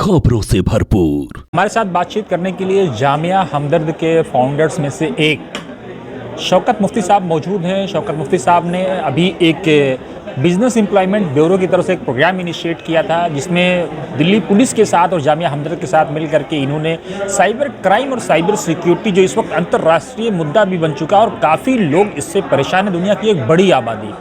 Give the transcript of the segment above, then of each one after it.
खबरों से भरपूर। हमारे साथ बातचीत करने के लिए जामिया हमदर्द के फाउंडर्स में से एक शौकत मुफ्ती साहब मौजूद हैं। शौकत मुफ्ती साहब ने अभी एक बिज़नेस एम्प्लॉयमेंट ब्यूरो की तरफ से एक प्रोग्राम इनिशिएट किया था, जिसमें दिल्ली पुलिस के साथ और जामिया हमदर्द के साथ मिल करके इन्होंने साइबर क्राइम और साइबर सिक्योरिटी, जो इस वक्त अंतर्राष्ट्रीय मुद्दा भी बन चुका है और काफ़ी लोग इससे परेशान हैं, दुनिया की एक बड़ी आबादी।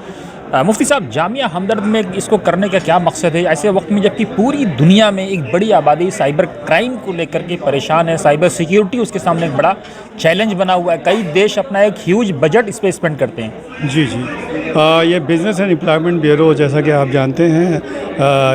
मुफ्ती साहब, जामिया हमदर्द में इसको करने का क्या मकसद है ऐसे वक्त में जबकि पूरी दुनिया में एक बड़ी आबादी साइबर क्राइम को लेकर के परेशान है, साइबर सिक्योरिटी उसके सामने एक बड़ा चैलेंज बना हुआ है, कई देश अपना एक ह्यूज बजट इस पर स्पेंड करते हैं। जी जी, ये बिज़नेस एंड एम्प्लॉयमेंट ब्यूरो, जैसा कि आप जानते हैं,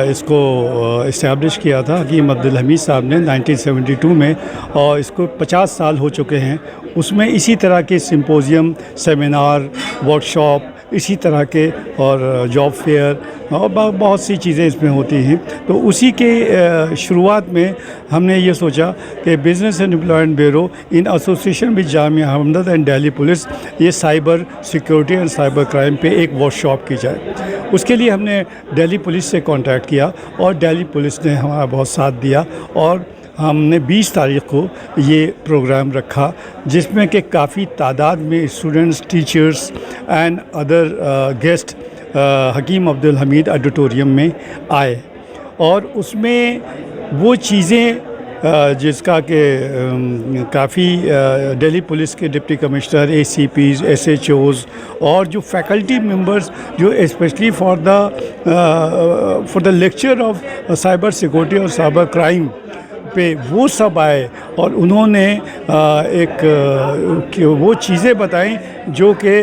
इसको इस्टेब्लिश किया था हकीम अब्दुल हमीद साहब ने 1972 में, और इसको 50 साल हो चुके हैं। उसमें इसी तरह के सिम्पोजियम, सेमिनार, वर्कशॉप, इसी तरह के और जॉब फेयर और बहुत सी चीज़ें इसमें होती हैं। तो उसी के शुरुआत में हमने ये सोचा कि business and employment bureau in association with Jamia Hamdard and Delhi police, ये cyber security and cyber crime पे एक वर्कशॉप की जाए। उसके लिए हमने दिल्ली पुलिस से कांटेक्ट किया और दिल्ली पुलिस ने हमारा बहुत साथ दिया और हमने 20 तारीख को ये प्रोग्राम रखा, जिसमें कि काफ़ी तादाद में students, teachers and other guest Hakim Abdul Hamid auditorium में आए। और उसमें वो चीज़ें जिसका कि काफ़ी दिल्ली पुलिस के डिप्टी कमिश्नर, ACPs, SHOs और जो फैकल्टी मेंबर्स जो specially for the lecture of cyber security और साइबर क्राइम पे वो सब आए और उन्होंने वो चीज़ें बताई जो कि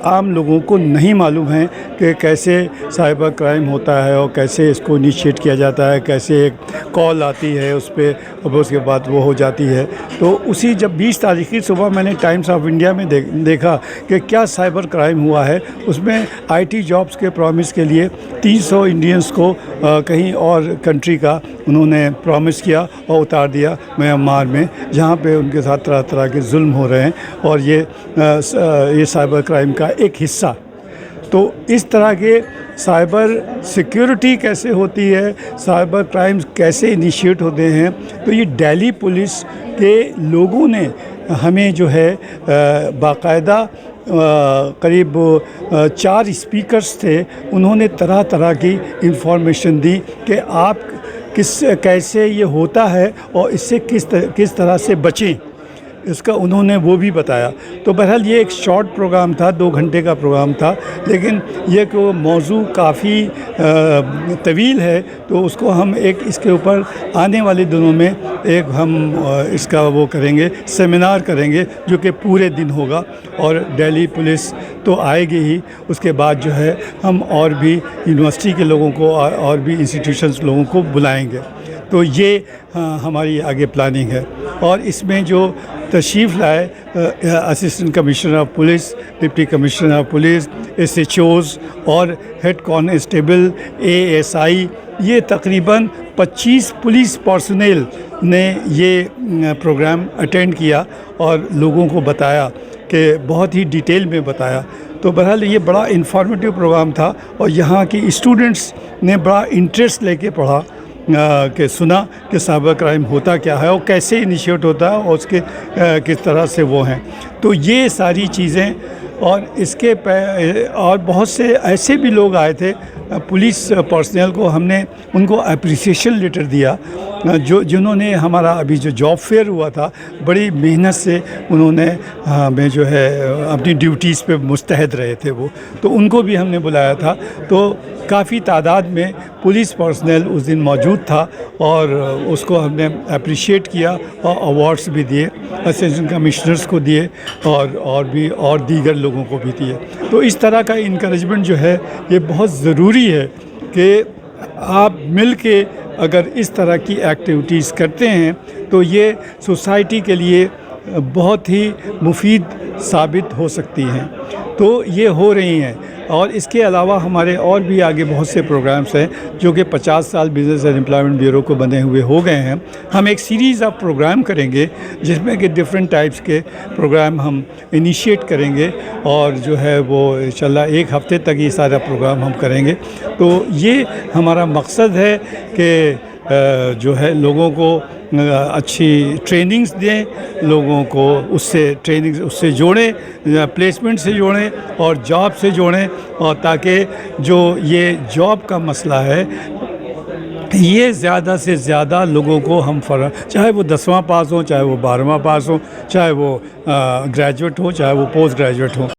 आम लोगों को नहीं मालूम है कि कैसे साइबर क्राइम होता है और कैसे इसको इनिशिएट किया जाता है, कैसे एक कॉल आती है उस पर और उसके बाद वो हो जाती है। तो उसी जब 20 तारीख की सुबह मैंने टाइम्स ऑफ इंडिया में देखा कि क्या साइबर क्राइम हुआ है, उसमें IT जॉब्स के प्रॉमिस के लिए 300 इंडियंस को कहीं और कंट्री का उन्होंने प्रॉमिस किया और उतार दिया म्यांमार में, जहाँ पे उनके साथ तरह तरह के जुल्म हो रहे हैं और ये साइबर क्राइम का एक हिस्सा। तो इस तरह के साइबर सिक्योरिटी कैसे होती है, साइबर क्राइम्स कैसे इनिशिएट होते हैं, तो ये दिल्ली पुलिस के लोगों ने हमें जो है बाकायदा करीब 4 स्पीकर्स थे, उन्होंने तरह तरह की इंफॉर्मेशन दी कि आप कैसे ये होता है और इससे किस तरह से बचें, इसका उन्होंने वो भी बताया। तो बहरहाल ये एक शॉर्ट प्रोग्राम था, 2 घंटे का प्रोग्राम था, लेकिन ये कि मौजू काफ़ी तवील है, तो उसको हम एक इसके ऊपर आने वाले दिनों में एक हम इसका वो करेंगे, सेमिनार करेंगे जो कि पूरे दिन होगा और दिल्ली पुलिस तो आएगी ही, उसके बाद जो है हम और भी यूनिवर्सिटी के लोगों को और भी इंस्टीट्यूशंस लोगों को बुलाएंगे। तो ये हमारी आगे प्लानिंग है। और इसमें जो तशरीफ़ लाए assistant commissioner of police, deputy commissioner of police, SHOs और हेड कांस्टेबल, ASI, ये तकरीबन 25 पुलिस पर्सनल ने ये प्रोग्राम अटेंड किया और लोगों को बताया कि बहुत ही डिटेल में बताया। तो बहरहाल ये बड़ा इंफॉर्मेटिव प्रोग्राम था और यहाँ की स्टूडेंट्स ने बड़ा इंटरेस्ट लेके पढ़ा कि सुना कि साइबर क्राइम होता क्या है और कैसे इनिशिएट होता है और उसके किस तरह से वो हैं। तो ये सारी चीज़ें और इसके और बहुत से ऐसे भी लोग आए थे पुलिस पर्सनल को हमने उनको अप्रिसिएशन लेटर दिया, जिन्होंने हमारा अभी जो जॉब फेयर हुआ था बड़ी मेहनत से उन्होंने हमें जो है अपनी ड्यूटीज़ पे मुस्तैद रहे थे वो, तो उनको भी हमने बुलाया था। तो काफ़ी तादाद में पुलिस पर्सनल उस दिन मौजूद था और उसको हमने अप्रिशिएट किया और अवार्ड्स भी दिए, असिस्टेंट कमिश्नर्स को दिए और दीगर लोगों को भी दिए। तो इस तरह का इनकरेजमेंट जो है ये बहुत ज़रूरी है कि आप मिल के अगर इस तरह की एक्टिविटीज़ करते हैं तो ये सोसाइटी के लिए बहुत ही मुफीद साबित हो सकती हैं। तो ये हो रही हैं और इसके अलावा हमारे और भी आगे बहुत से प्रोग्राम्स हैं जो कि 50 साल बिज़नेस एंड एम्प्लॉयमेंट ब्यूरो को बने हुए हो गए हैं। हम एक सीरीज़ ऑफ प्रोग्राम करेंगे जिसमें कि डिफरेंट टाइप्स के प्रोग्राम हम इनिशिएट करेंगे और जो है वो इंशाल्लाह 1 हफ़्ते तक ये सारा प्रोग्राम हम करेंगे। तो ये हमारा मकसद है कि جو ہے لوگوں کو اچھی ٹریننگز دیں، لوگوں کو اس سے جوڑیں، پلیسمنٹ سے جوڑیں اور جاب سے جوڑیں، اور تاکہ جو یہ جاب کا مسئلہ ہے یہ زیادہ سے زیادہ لوگوں کو ہم چاہے وہ 10واں پاس ہوں، چاہے وہ 12واں پاس ہوں، چاہے وہ گریجویٹ ہوں، چاہے وہ پوسٹ گریجویٹ ہوں۔